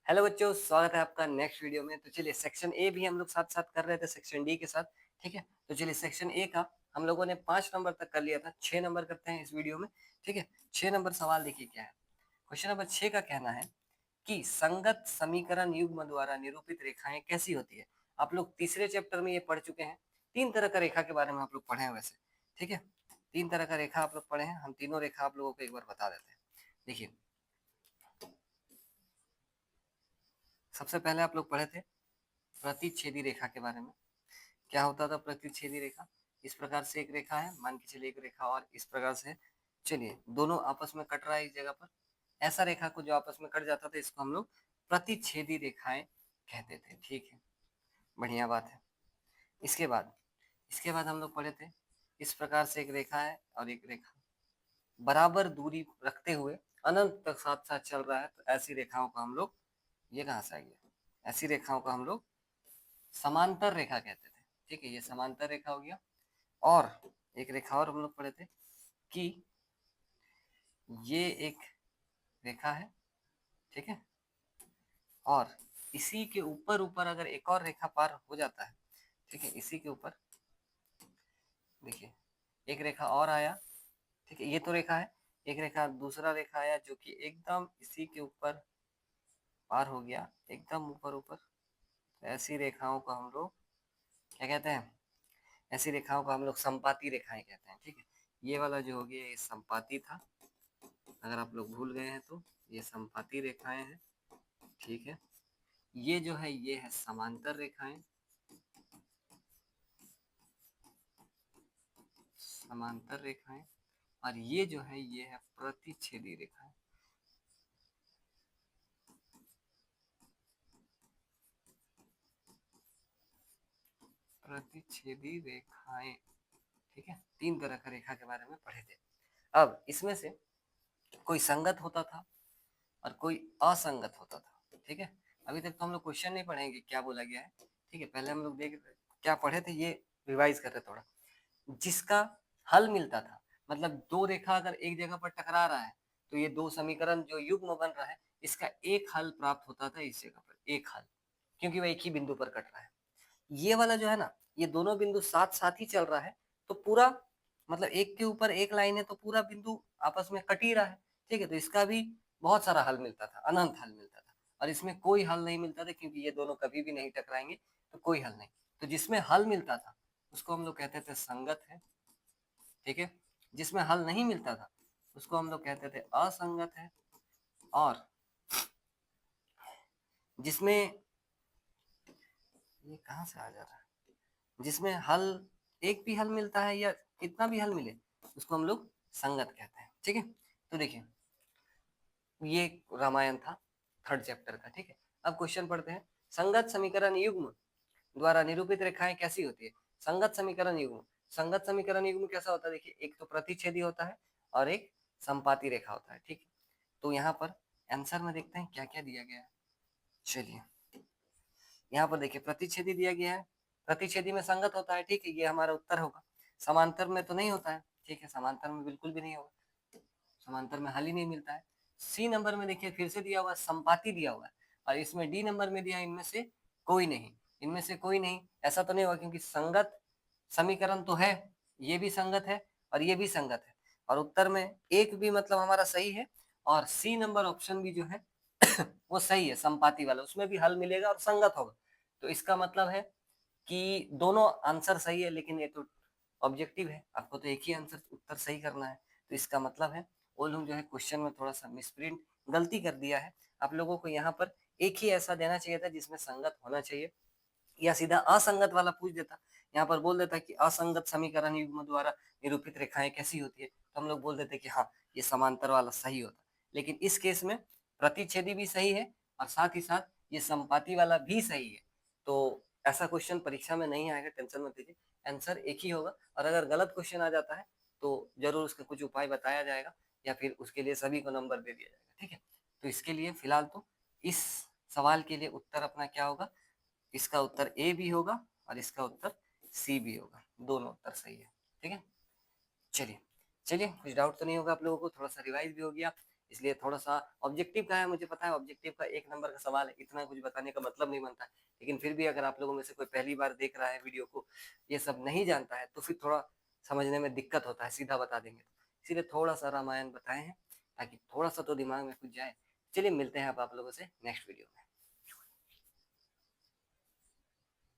Hello बच्चों, स्वागत है आपका नेक्स्ट वीडियो में। तो चलिए, सेक्शन ए भी हम लोग साथ साथ कर रहे थे सेक्शन डी के साथ। ठीक है, तो चलिए सेक्शन ए का हम लोगों ने 5 नंबर तक कर लिया था। 6 नंबर करते हैं इस वीडियो में। ठीक है, 6 नंबर सवाल देखिए क्या है। क्वेश्चन नंबर 6 का कहना है कि संगत समीकरण युग्म द्वारा निरूपित रेखाएं कैसी होती है। आप लोग तीसरे चैप्टर में ये पढ़ चुके हैं। 3 तरह का रेखा के बारे में आप लोग पढ़े हैं वैसे। ठीक है, 3 तरह का रेखा आप लोग पढ़े हैं। हम तीनों रेखा आप लोगों को एक बार बता देते हैं। देखिए, सबसे पहले आप लोग पढ़े थे प्रतिच्छेदी रेखा के बारे में। क्या होता था प्रतिच्छेदी रेखा? इस प्रकार से एक रेखा है, मान के चलिए एक रेखा और इस प्रकार से, चलिए दोनों आपस में कट रहा है इस जगह पर। ऐसा रेखा को जो आपस में कट जाता था इसको हम लोग प्रतिच्छेदी रेखाएं कहते थे। ठीक है, बढ़िया बात है। इसके बाद हम लोग पढ़े थे इस प्रकार से एक रेखा है और एक रेखा बराबर दूरी रखते हुए अनंत तक साथ साथ चल रहा है, तो ऐसी रेखाओं को हम लोग, ये कहाँ से आ गया, ऐसी रेखाओं को हम लोग समांतर रेखा कहते थे। ठीक है, ये समांतर रेखा हो गया। और एक रेखा और हम लोग पढ़े थे कि ये एक रेखा है। ठीक है, और इसी के ऊपर ऊपर अगर एक और रेखा पार हो जाता है, ठीक है, इसी के ऊपर देखिए एक रेखा और आया। ठीक है, ये तो रेखा है। एक रेखा, दूसरा रेखा आया जो कि एकदम इसी के ऊपर पार हो गया, एकदम ऊपर ऊपर। तो ऐसी रेखाओं को हम लोग क्या कहते हैं? ऐसी रेखाओं को हम लोग संपाती रेखाएं कहते हैं। ठीक है, ये वाला जो हो गया ये संपाती था, अगर आप लोग भूल गए हैं तो ये संपाती रेखाएं हैं। ठीक है, ये जो है ये है समांतर रेखाएं, समांतर रेखाएं। और ये जो है ये है प्रतिच्छेदी रेखाएं, प्रतिच्छेदी रेखाएं। ठीक है, 3 तरह का रेखा के बारे में पढ़े थे। अब इसमें से कोई संगत होता था और कोई असंगत होता था। ठीक है, अभी तक तो हम लोग क्वेश्चन नहीं पढ़ेंगे क्या बोला गया है। ठीक है, पहले हम लोग देख क्या पढ़े थे ये रिवाइज कर रहे थोड़ा। जिसका हल मिलता था, मतलब दो रेखा अगर एक जगह पर टकरा रहा है तो ये दो समीकरण जो युग्म बन रहा है इसका एक हल प्राप्त होता था इस जगह पर, एक हल, क्योंकि वह एक ही बिंदु पर कट रहा है। ये वाला जो है ना, ये दोनों बिंदु साथ साथ ही चल रहा है, तो पूरा मतलब एक के ऊपर एक लाइन है तो पूरा बिंदु आपस में कट ही रहा है। ठीक है, तो इसका भी बहुत सारा हल मिलता था, अनंत हल मिलता था। और इसमें कोई हल नहीं मिलता था क्योंकि ये दोनों कभी भी नहीं टकराएंगे, तो कोई हल नहीं। तो जिसमें हल मिलता था उसको हम लोग कहते थे संगत है। ठीक है, जिसमें हल नहीं मिलता था उसको हम लोग कहते थे असंगत है। और जिसमें, ये कहाँ से आ जा रहा है, जिसमें हल, एक भी हल मिलता है या कितना भी हल मिले उसको हम लोग संगत कहते हैं। ठीक है, तो देखिए ये रामायण था 3rd चैप्टर का। ठीक है, अब क्वेश्चन पढ़ते हैं। संगत समीकरण युग्म द्वारा निरूपित रेखाएं कैसी होती है? संगत समीकरण युग्म, संगत समीकरण युग्म कैसा होता है? देखिए, एक तो प्रतिच्छेदी होता है और एक संपाती रेखा होता है। ठीक है, तो यहाँ पर आंसर में देखते हैं क्या क्या दिया गया है। चलिए, यहाँ पर देखिए प्रतिच्छेदी दिया गया है, प्रतिच्छेदी में संगत होता है। ठीक है, ये हमारा उत्तर होगा। समांतर में तो नहीं होता है। ठीक है, समांतर में बिल्कुल भी नहीं होगा, समांतर में हल ही नहीं मिलता है। सी नंबर में देखिए फिर से दिया हुआ संपाती दिया हुआ है, और इसमें डी नंबर में दिया इनमें से कोई नहीं, इनमें से कोई नहीं। ऐसा तो नहीं होगा क्योंकि संगत समीकरण तो है, ये भी संगत है और ये भी संगत है, और उत्तर में एक भी मतलब हमारा सही है, और सी नंबर ऑप्शन भी जो है वो सही है, संपाती वाला, उसमें भी हल मिलेगा और संगत होगा। तो इसका मतलब है कि दोनों आंसर सही है, लेकिन ये तो ऑब्जेक्टिव है, आपको तो एक ही आंसर उत्तर सही करना है। तो इसका मतलब है वो लोग जो है क्वेश्चन में थोड़ा सा मिसप्रिंट, गलती कर दिया है। आप लोगों को यहाँ पर एक ही ऐसा देना चाहिए था जिसमें संगत होना चाहिए, या सीधा असंगत वाला पूछ देता। यहाँ पर बोल देता कि असंगत समीकरण युग्म द्वारा निरूपित रेखाएं कैसी होती है, तो हम लोग बोल देते कि हाँ ये समांतर वाला सही होता। लेकिन इस केस में प्रतिच्छेदी भी सही है और साथ ही साथ ये संपाती वाला भी सही है। तो ऐसा क्वेश्चन परीक्षा में नहीं आएगा, टेंशन मत लीजिए, आंसर एक ही होगा। और अगर गलत क्वेश्चन आ जाता है तो जरूर उसका कुछ उपाय बताया जाएगा, या फिर उसके लिए सभी को नंबर दे दिया जाएगा। ठीक है, तो इसके लिए फिलहाल तो इस सवाल के लिए उत्तर अपना क्या होगा, इसका उत्तर ए भी होगा और इसका उत्तर सी भी होगा, दोनों उत्तर सही है। ठीक है, चलिए चलिए, कुछ डाउट तो नहीं होगा आप लोगों को, थोड़ा सा रिवाइज भी हो गया। इसलिए थोड़ा सा ऑब्जेक्टिव का है, मुझे पता है ऑब्जेक्टिव का 1 नंबर का सवाल है, इतना कुछ बताने का मतलब नहीं बनता, लेकिन फिर भी अगर आप लोगों में से कोई पहली बार देख रहा है वीडियो को, ये सब नहीं जानता है, तो फिर थोड़ा समझने में दिक्कत होता है, सीधा बता देंगे तो इसीलिए थोड़ा सा रामायण बताए हैं, ताकि थोड़ा सा तो दिमाग में कुछ जाए। चलिए मिलते हैं अब आप लोगों से नेक्स्ट वीडियो में।